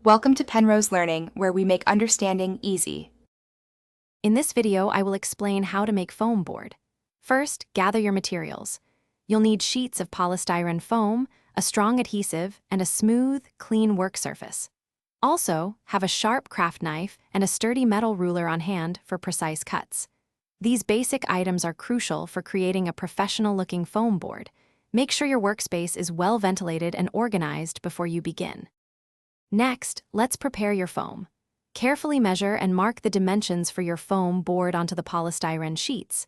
Welcome to Penrose Learning, where we make understanding easy. In this video, I will explain how to make foam board. First, gather your materials. You'll need sheets of polystyrene foam, a strong adhesive, and a smooth, clean work surface. Also, have a sharp craft knife and a sturdy metal ruler on hand for precise cuts. These basic items are crucial for creating a professional-looking foam board. Make sure your workspace is well ventilated and organized before you begin. Next, let's prepare your foam. Carefully measure and mark the dimensions for your foam board onto the polystyrene sheets.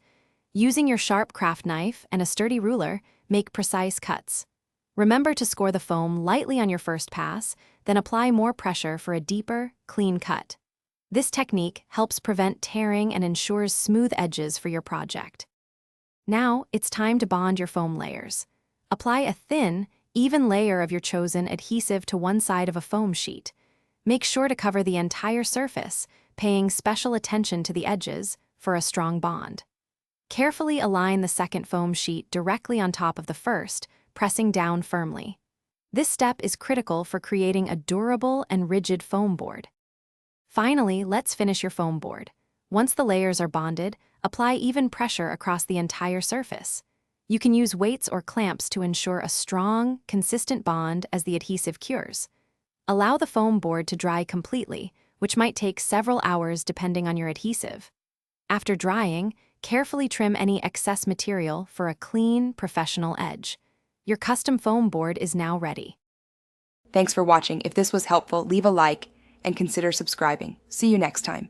Using your sharp craft knife and a sturdy ruler, make precise cuts. Remember to score the foam lightly on your first pass, then apply more pressure for a deeper, clean cut. This technique helps prevent tearing and ensures smooth edges for your project. Now, it's time to bond your foam layers. Apply a thin, even layer of your chosen adhesive to one side of a foam sheet. Make sure to cover the entire surface, paying special attention to the edges for a strong bond. Carefully align the second foam sheet directly on top of the first, pressing down firmly. This step is critical for creating a durable and rigid foam board. Finally, let's finish your foam board. Once the layers are bonded, apply even pressure across the entire surface. You can use weights or clamps to ensure a strong, consistent bond as the adhesive cures. Allow the foam board to dry completely, which might take several hours depending on your adhesive. After drying, carefully trim any excess material for a clean, professional edge. Your custom foam board is now ready. Thanks for watching. If this was helpful, leave a like and consider subscribing. See you next time.